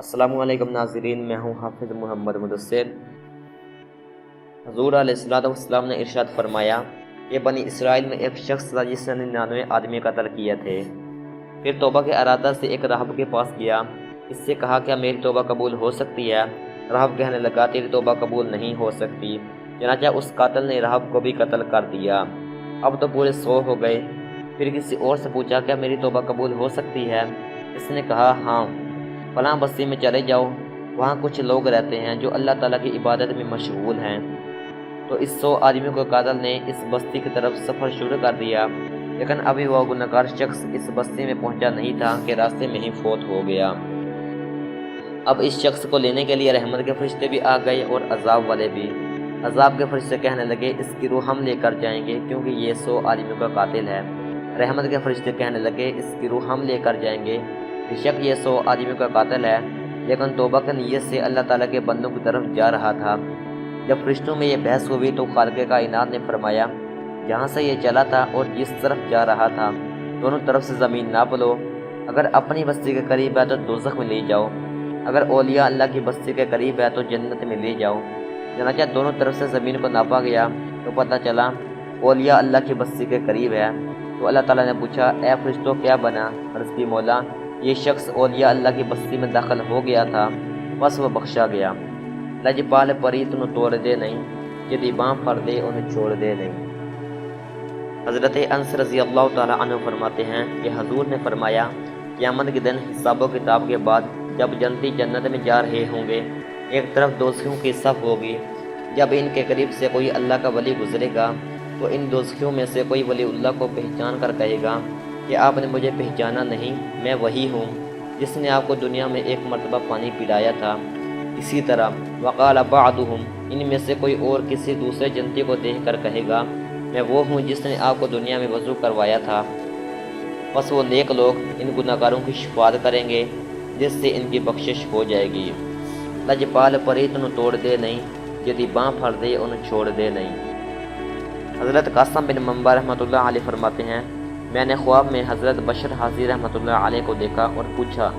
السلام علیکم ناظرین، میں ہوں حافظ محمد مدثر۔ حضور علیہ السلام نے ارشاد فرمایا کہ بنی اسرائیل میں ایک شخص تھا جس نے 99 آدمی قتل کیے تھے۔ پھر توبہ کے ارادہ سے ایک راہب کے پاس گیا، اس سے کہا کیا میری توبہ قبول ہو سکتی ہے؟ راہب کہنے لگا تیری توبہ قبول نہیں ہو سکتی۔ چنانچہ اس قاتل نے راہب کو بھی قتل کر دیا۔ اب تو پورے 100 ہو گئے۔ پھر کسی اور سے پوچھا کیا میری توبہ قبول ہو سکتی ہے؟ اس نے کہا ہاں، فلاں بستی میں چلے جاؤ، وہاں کچھ لوگ رہتے ہیں جو اللہ تعالیٰ کی عبادت میں مشغول ہیں۔ تو اس 100 آدمیوں کو قاتل نے اس بستی کی طرف سفر شروع کر دیا، لیکن ابھی وہ گنہگار شخص اس بستی میں پہنچا نہیں تھا کہ راستے میں ہی فوت ہو گیا۔ اب اس شخص کو لینے کے لیے رحمت کے فرشتے بھی آ گئے اور عذاب والے بھی۔ عذاب کے فرشتے کہنے لگے اس کی روح ہم لے کر جائیں گے کیونکہ یہ 100 آدمیوں کا قاتل ہے۔ رحمت کے فرشتے کہنے لگے اس کی روح ہم لے کر جائیں گے، بے شک یہ 100 آدمیوں کا قاتل ہے، لیکن توبہ کی نیت سے اللہ تعالیٰ کے بندوں کی طرف جا رہا تھا۔ جب فرشتوں میں یہ بحث ہوئی تو خالق کائنات نے فرمایا جہاں سے یہ چلا تھا اور جس طرف جا رہا تھا دونوں طرف سے زمین ناپ لو، اگر اپنی بستی کے قریب ہے تو دوزخ میں لے جاؤ، اگر اولیاء اللہ کی بستی کے قریب ہے تو جنت میں لے جاؤ۔ چنانچہ دونوں طرف سے زمین کو ناپا گیا تو پتہ چلا اولیاء اللہ کی بستی کے قریب ہے۔ تو اللہ تعالیٰ نے پوچھا اے فرشتوں کیا بنا؟ عرض کی مولا یہ شخص اولیاء اللہ کی بستی میں داخل ہو گیا تھا، بس وہ بخشا گیا۔ لجپال پری تنو توڑ دے نہیں، جدی باں پھڑ دے انہیں چھوڑ دے نہیں۔ حضرت انس رضی اللہ تعالیٰ عنہ فرماتے ہیں کہ حضور نے فرمایا قیامت کے دن حساب و کتاب کے بعد جب جنتی جنت میں جا رہے ہوں گے، ایک طرف دوزخیوں کی صف ہوگی۔ جب ان کے قریب سے کوئی اللہ کا ولی گزرے گا تو ان دوزخیوں میں سے کوئی ولی اللہ کو پہچان کر کہے گا کہ آپ نے مجھے پہچانا نہیں، میں وہی ہوں جس نے آپ کو دنیا میں ایک مرتبہ پانی پلایا تھا۔ اسی طرح وقال بعضهم، ان میں سے کوئی اور کسی دوسرے جنتی کو دیکھ کر کہے گا میں وہ ہوں جس نے آپ کو دنیا میں وضو کروایا تھا۔ بس وہ نیک لوگ ان گناہگاروں کی شفاعت کریں گے جس سے ان کی بخشش ہو جائے گی۔ لجپال پری تنو توڑ دے نہیں، جدی باں پھڑ دے انہیں چھوڑ دے نہیں۔ حضرت قاسم بن منبع رحمۃ اللہ علیہ فرماتے ہیں میں نے خواب میں حضرت بشر حاضی رحمۃ اللہ علیہ کو دیکھا اور پوچھا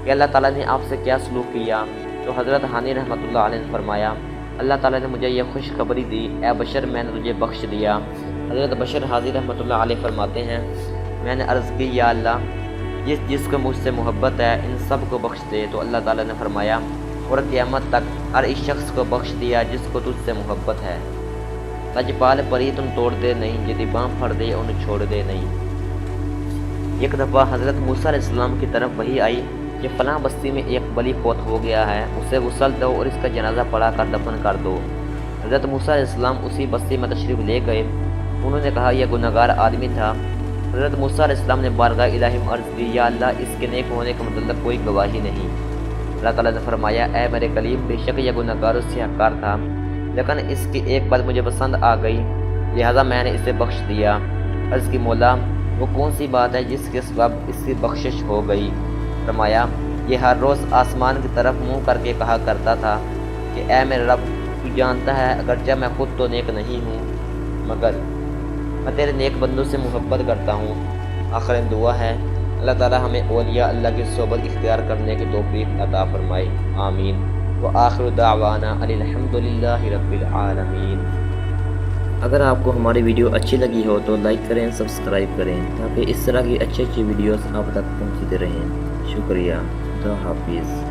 کہ اللہ تعالیٰ نے آپ سے کیا سلوک کیا؟ تو حضرت حانی رحمۃ اللہ علیہ نے فرمایا اللہ تعالیٰ نے مجھے یہ خوشخبری دی اے بشر میں نے تجھے بخش دیا۔ حضرت بشر حاضی رحمۃ اللہ علیہ فرماتے ہیں میں نے عرض کی یا اللہ جس کو مجھ سے محبت ہے ان سب کو بخش دے۔ تو اللہ تعالیٰ نے فرمایا اور قیامت تک ہر اس شخص کو بخش دیا جس کو تجھ سے محبت ہے۔ لجپال پری تم توڑ دے نہیں، جدی باں پھڑ دے انہیں چھوڑ دے نہیں۔ ایک دفعہ حضرت موسیٰ علیہ السلام کی طرف وحی آئی کہ فلاں بستی میں ایک ولی فوت ہو گیا ہے، اسے غسل دو اور اس کا جنازہ پڑھا کر دفن کر دو۔ حضرت موسیٰ علیہ السلام اسی بستی میں تشریف لے گئے۔ انہوں نے کہا یہ گنہگار آدمی تھا۔ حضرت موسیٰ علیہ السلام نے بارگاہ الہی میں عرض کی یا اللہ اس کے نیک ہونے کا متعلق کوئی گواہی نہیں۔ اللہ تعالیٰ نے فرمایا اے میرے کلیم بے شک یہ گنہگاروں سے حقار تھا، لیکن اس کی ایک بات مجھے پسند آ گئی لہذا میں نے اسے بخش دیا۔ عرض کی مولا وہ کون سی بات ہے جس کے سبب اس کی بخشش ہو گئی؟ فرمایا یہ ہر روز آسمان کی طرف منہ کر کے کہا کرتا تھا کہ اے میرے رب تو جانتا ہے اگرچہ میں خود تو نیک نہیں ہوں مگر میں تیرے نیک بندوں سے محبت کرتا ہوں۔ آخر دعا ہے اللہ تعالی ہمیں اولیاء اللہ کی صحبت اختیار کرنے کی توفیق عطا فرمائے، آمین۔ وآخر دعوانا ان الحمدللہ رب العالمین۔ اگر آپ کو ہماری ویڈیو اچھی لگی ہو تو لائک کریں، سبسکرائب کریں تاکہ اس طرح کی اچھی ویڈیوز آپ تک پہنچتی رہیں۔ شکریہ، خدا حافظ۔